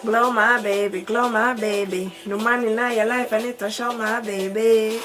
Glow my baby, glow my baby. No man in your life, I need to show my baby.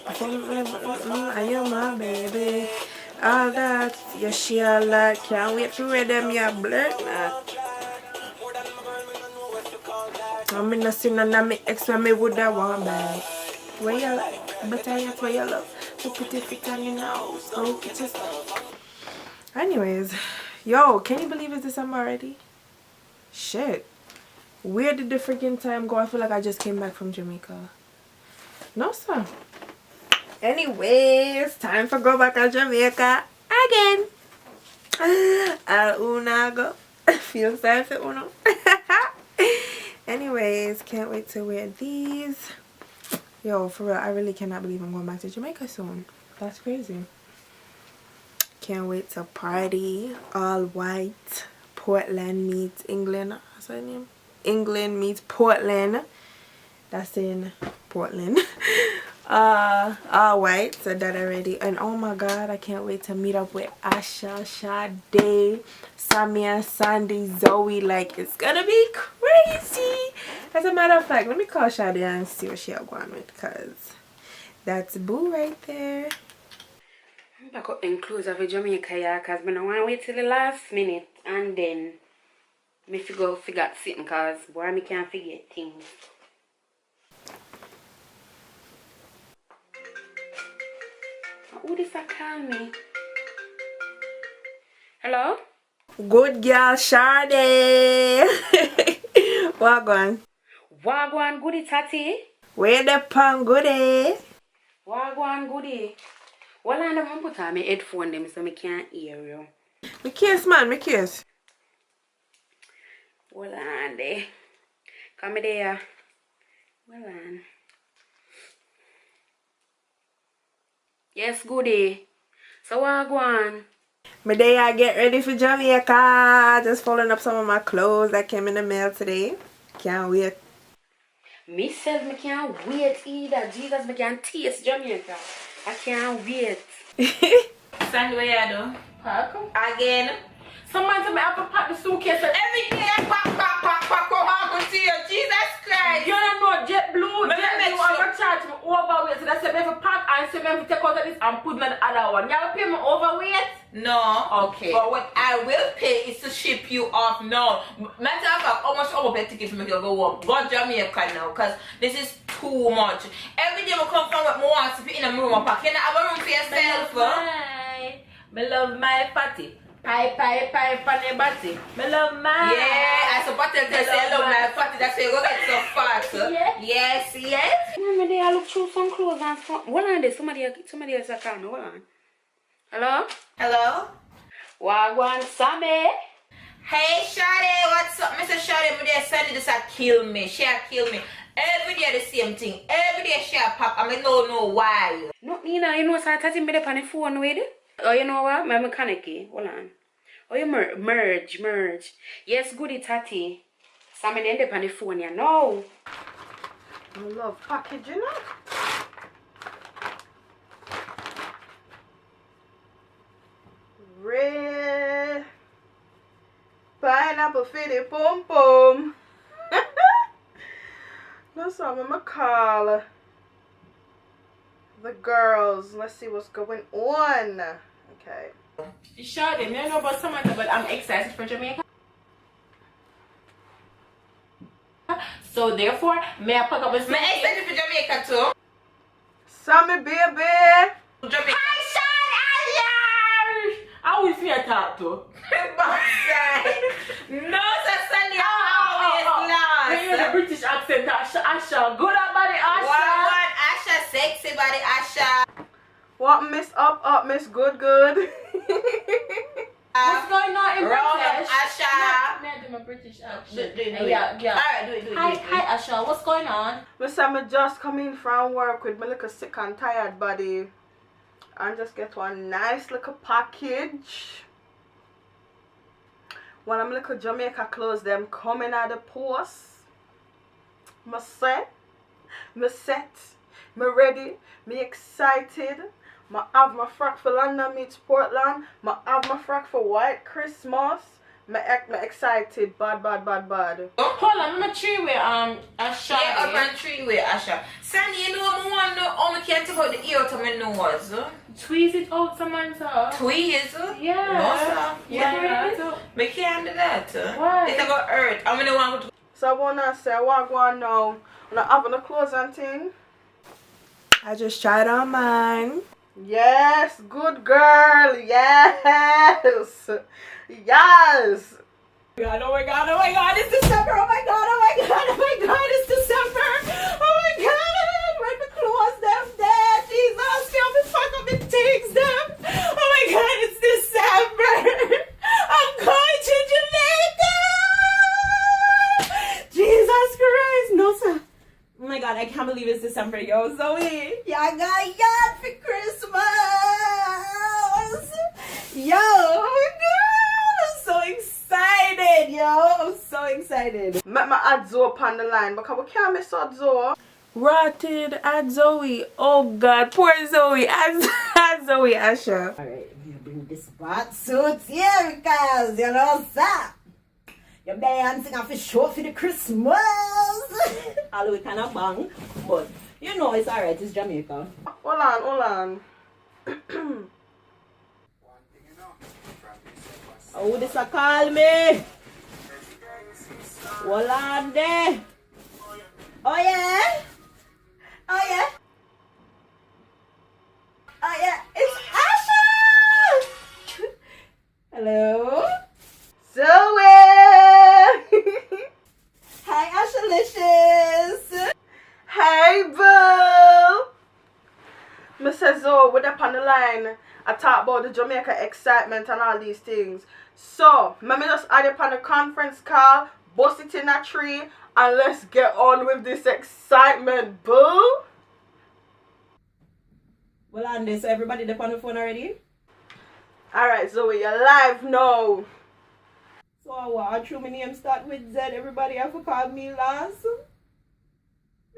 I am my baby. All that you share like can't wait to read them your blur now. I'm in a sin and me ex when me would have want back. Where you like, better yet where you love. So put it fit on your nose. Oh, get yourself. Anyways, yo, can you believe it's December already? Shit. Where did the freaking time go? I feel like I just came back from Jamaica. No, sir. Anyways, time for go back to Jamaica again. Unago. Feel sorry for Uno. Anyways, can't wait to wear these. Yo, for real, I really cannot believe I'm going back to Jamaica soon. That's crazy. Can't wait to party. All white. Portland meets England. What's that name? England meets Portland. That's in Portland. All white, so that already. And oh my god, I can't wait to meet up with Asha, Sade, Samia, Sandy, Zoe. Like, it's gonna be crazy. As a matter of fact, let me call Sade and see what she'll go on with, because that's boo right there. I'm back up in clothes of Jamaica, yeah, because I don't want to wait till the last minute and then me figure out something, because boy, I can't figure things. Who this a call me? Hello? Good girl, Sade. Wagwan. Wagwan, goody, Tati. Where the pan goody? Wagwan, goody. Well, I'm going to put on my headphone them so I can't hear you. Me kiss, man, me kiss. Well, on there. Come there. Well, on. Yes, goody. So what go on? Me day I get ready for Jamaica. Just folding up some of my clothes that came in the mail today. Can't wait. Myself, me can't wait either. Jesus, me can't taste Jamaica. I can't wait. Sandy, what you do? Pack Again. Someone tell me I have to pack the suitcase and Every day I pack. What happened to you? Jesus Christ. you don't know JetBlue. Let me make JetBlue sure. I'm charge me overweight. So that's why I have to pack and say I have to take out of this and put in the other one. You have to pay me overweight? No. Okay. But what I will pay is to ship you off now. Matter of fact, how much I will pay ticket for me to go home? Go Jamaica now, because this is too much. Every day I come from work, I want to be in a room and pack. You have a room for yourself. Me love my fatty. Pie, funny body. Me love my. Yeah, I support them to say I love my fatty. That's why you go get so fat. Yeah. Yes. Remember they I look through some clothes and stuff. Hold on there, somebody else a call me. Hold on. Hello? Hello? Wagwan Sammy. Hey Shade, what's up? Mr. Shade, my dear Sandy just kill me. She kill me. Every day the same thing. Every day she pop. I mean, don't know why. No, Nina, you know, so I thought you made up on the phone with it. Oh, you know what? My mechanic. Hold on. Oh, you merge. Yes, goody Tati. Sammy end up on the phone, you know. I love packaging, you know. Red pineapple fitty pom pom. That's what I'm gonna call the girls. Let's see what's going on. Okay. Sure, they may know about someone, but I'm excited for Jamaica. So therefore, may I pack up with me excited for Jamaica too. Sammy baby. Jamaica. I always hear talk to. No, sir, Sandy, always lost. You hear the British accent, Asha. Good body, Asha. What, Asha, sexy body, Asha. What, Miss Up, Miss Good? What's going on in British? Asha. May I do my British accent? Do it. Yeah. Alright, do it. Hi, Asha. What's going on? Miss I'm just coming from work with my little sick and tired body. And just get one nice little package. One of my little Jamaica clothes them coming out the post. Me set, me ready, me excited. Me have my frock for London meets Portland. Me have my frock for White Christmas. Me excited. Bad. Hold on, I'm a three-way, Asha. Yeah, up and three-way, Asha. Sandy, you know what I want to know? Oh, I can't take out the ear to my nose. Tweeze it out, Samantha. Tweeze? Yeah. No, sir. Yeah. We can't do that. Why? It's about hurt. I'm going to want to. So I wanna say, I want to go on now. I'm having the clothes and thing. I just tried on mine. Yes, good girl. Yes. Yes. Oh my god, it's December. Oh my god, it's December. Oh my god, when the clothes them there, Jesus, feel me fuck up the things them. Oh my god, it's December. I'm going to Jamaica. Jesus Christ, no sir. Oh my god, I can't believe it's December, yo, Zoe. Yeah, got yacht for Christmas. Yo, oh my god, I'm so excited, yo. I'm so excited. Met my add Zoe on the line because we can't miss out Zoe. Rotted at Zoe. Oh god, poor Zoe. Add Zoe, Asha. Alright, I'm gonna bring this bat suit here because, you know, sir. You're dancing off a show for the Christmas. Although it kind of bang, but you know it's alright, it's Jamaica. Hold on. Oh, this a call me. Hold on there. Oh yeah? It's Asha! Hello? Zoe! Hi, Ashalicious! Hey, boo! Mr. Zoe, we're up on the line. I talk about the Jamaica excitement and all these things. So, let me just add it on a conference call, bust it in a tree, and let's get on with this excitement, boo! Well, Andy, so everybody up on the phone already? Alright, Zoe, you're live now. So what? True, my name start with Z. Everybody have to call me last. I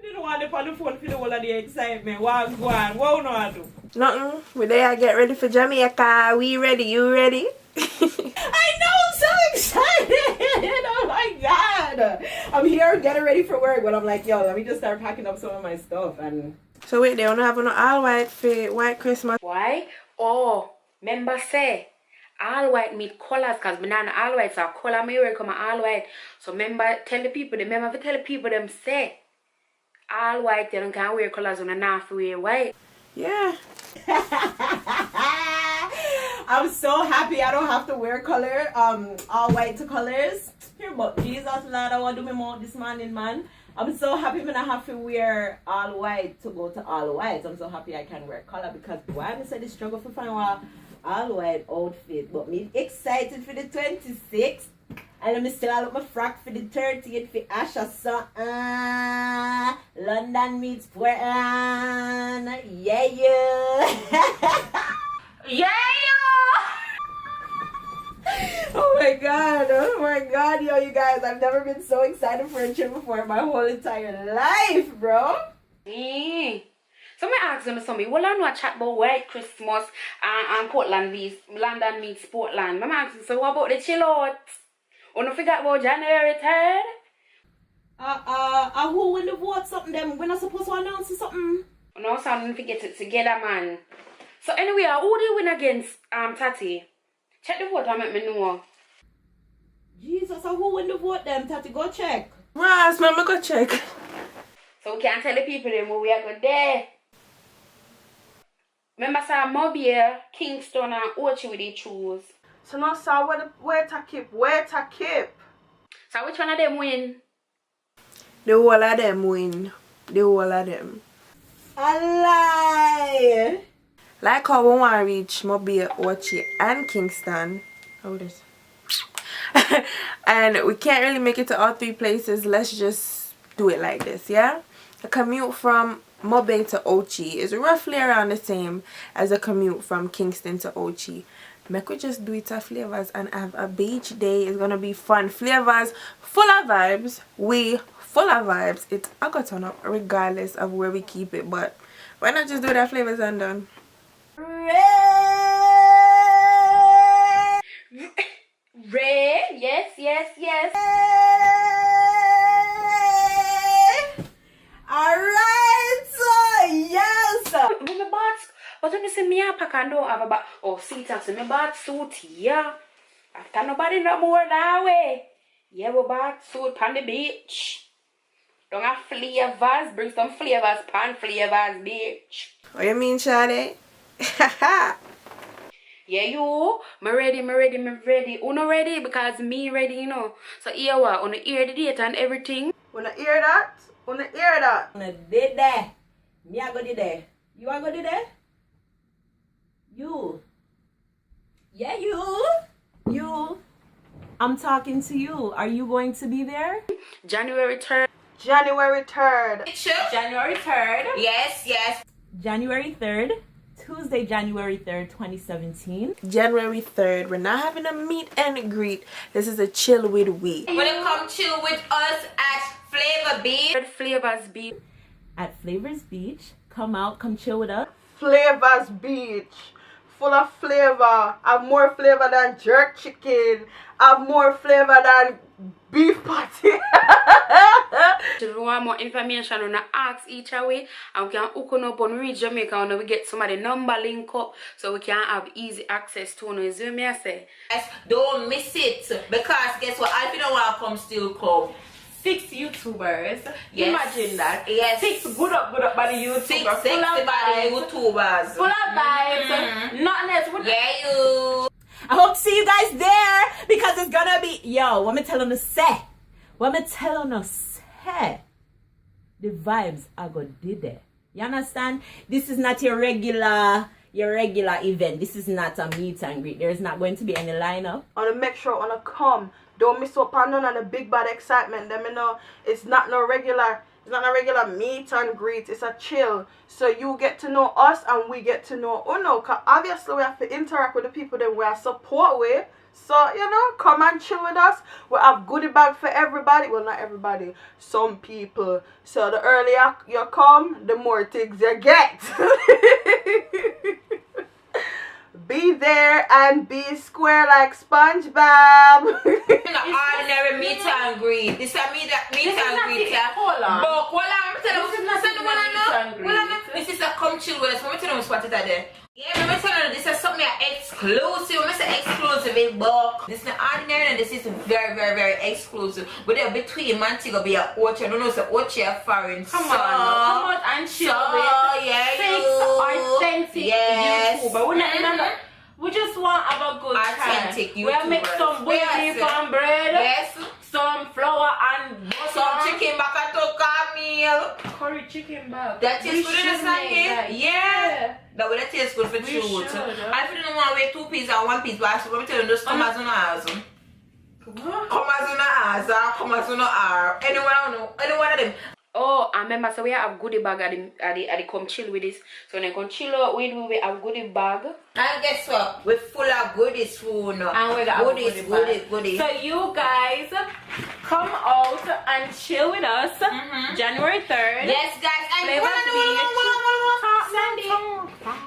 didn't want to on the phone for the whole of the excitement. What go on? What no I do? Nothing. We there get ready for Jamaica. We ready? You ready? I know, I'm so excited. Oh my god. I'm here getting ready for work, but I'm like, yo, let me just start packing up some of my stuff. And so wait, they don't have no all white for white Christmas. Why? Oh, member say all white meet colors because banana all white, so color me wear come all white. So member tell the people them say all white, they don't can wear colors on a not wear white. Yeah. I'm so happy I don't have to wear color, all white to colors. Here, but Jesus Lord, I want to do my mouth this morning, man. I'm so happy when I have to wear all white to go to all white. I'm so happy I can wear color because why I said the struggle for finding a all white outfit. But me excited for the 26th. And let me still have my frock for the 30th for Asha. So, London meets Portland. Yeah. Yeah! Oh my god, yo, you guys, I've never been so excited for a trip before in my whole entire life, bro. So me ask them something. Well, I know a chat about white Christmas and Portland meets London meets Portland. I'm asking, so what about the chill out? Oh, don't forget about January 3rd? Who will the vote something them? We're not supposed to announce something. No, so I don't forget it together, man. So anyway, who do you win against Tati? Check the vote and make me know. Jesus, who win the vote them, Tati? Go check. Ross, mama, go check. So we can tell the people them where we are going there. Remember, sir, Mobile, Kingston, and Ochi with the choose. So now, sir, where to keep? So which one of them win? The whole of them win. The whole of them. A lie! Like how we want to reach Mobile, Ochi, and Kingston. How this? And we can't really make it to all three places. Let's just do it like this, yeah? A commute from Mobile to Ochi is roughly around the same as a commute from Kingston to Ochi. Make we just do it to Flavors and have a beach day. It's gonna be fun. Flavors full of vibes. We full of vibes. It's a go turn up regardless of where we keep it. But why not just do that Flavors and done? Ray, seat and so me bought suit, yeah. After nobody no more that way. Yeah, we bought suit on the beach. Don't have flavors, bring some flavors, pan flavors, bitch. What you mean, Shade? Yeah, you, me ready. Uno ready because me ready, you know. So here what, uno hear the date and everything. Wanna hear that? Wanna hear that? Wanna did there. Me I go did there. You I go did there? You. Yeah, you. I'm talking to you. Are you going to be there? January 3rd. January 3rd. January 3rd. Yes. January 3rd. Tuesday, January 3rd, 2017. January 3rd. We're not having a meet and greet. This is a chill with we. When you come chill with us at Flavor Beach. Flavors Beach. At Flavors Beach. Come out, come chill with us. Flavors Beach. Full of flavor. Have more flavor than jerk chicken. Have more flavor than beef patty. If you want more information, on ask each way and we can hook on up on Reach Jamaica and we get some of the number link up so we can have easy access to us. You me I say? Yes, don't miss it because guess what? If you don't want to come, still come. 6 YouTubers. Yes. Imagine that. Yes. 6 good up by the YouTubers. 6 full of sexy body vibes. YouTubers. Full of vibes. Nothing else. Yeah, you. I hope to see you guys there because it's gonna be what me telling you say. What me telling you say. The vibes are gonna be there. You understand? This is not your regular event. This is not a meet and greet. There's not going to be any lineup. I wanna make sure I wanna come. Don't miss up on none of the big bad excitement. Them you know it's not no regular meet and greet. It's a chill. So you get to know us and we get to know Uno. Cause obviously we have to interact with the people that we are support with. So, you know, come and chill with us. We have goodie bag for everybody. Well, not everybody. Some people. So the earlier you come, the more things you get. Be there and be square like SpongeBob. Ordinary meet and greet. This is a meet and greet. Hold on. But hold on, This this is a come chill with us. Let me tell you what's there. Yeah, let me tell you, this is something exclusive. Let me say exclusive in bulk. This is not ordinary and this is very exclusive. But there between man to be a orchard. I don't know if it's an orchard foreign. Come on and chill with authentic YouTuber. We just want to have a good authentic time. We'll make some beef and bread. Yes. Some flour and butter. Some chicken back and toka meal. Curry chicken back. That tastes good in the Sunday. Yeah. That would taste good for truth. I feel don't want to wear 2 pieces or 1 piece, but I should tell you just come as on ours. Come as on ours. Come as on ours. Anyone of them. Oh, I remember, so we have goodie bag at the come chill with this. So when they come chill out with, we have goodie bag. And guess what? We're full of goodies food now. And we got goodies. So you guys come out and chill with us January 3rd. Yes, guys. And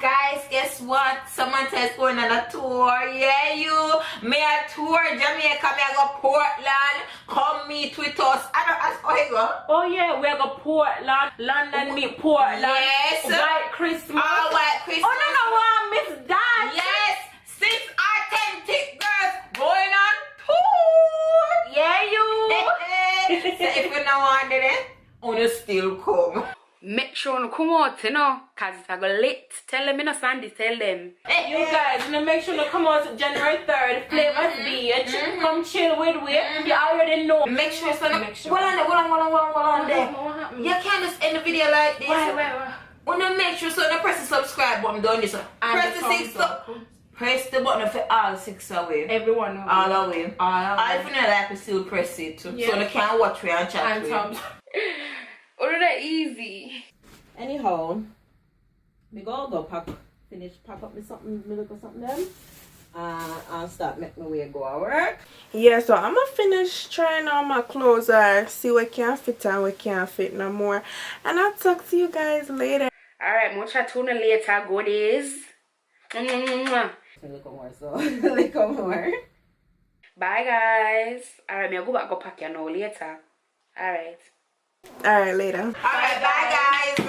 guys, guess what? Someone says going on a tour. Yeah, you. Me a tour Jamaica. Me a go Portland. Come meet with us. I don't ask how you go. Oh yeah, we go Portland. London meet Portland. Yes. White Christmas. All white Christmas. Oh no, miss that. Yes. 6 authentic girls going on tour. Yeah, you. So if you don't want it, you still come. Make sure you come out, you know, cause it's a go late. Tell them, you know, Sandy, tell them. Hey, you guys, make sure you come out January 3rd, Flavors Beach. Come chill with we. You already know. Make sure so hold on there. You can't just end the video like this. Why? Wanna make sure so you press the subscribe button down this. Press the 6 press the button for all 6 away. Everyone all away. I feel like we still press it so they can watch me and chat with you. Oh, that easy. Anyhow, we go pack up me something, me look at something then. I'll start make my way go to work. Yeah, so I'm gonna finish trying on my clothes or see what can fit and what can't fit no more. And I'll talk to you guys later. Alright, much tune later, goodies. Look more, so look more. Bye guys. Alright, I'll go back go pack you now later. Alright. Alright, later. Alright, bye guys.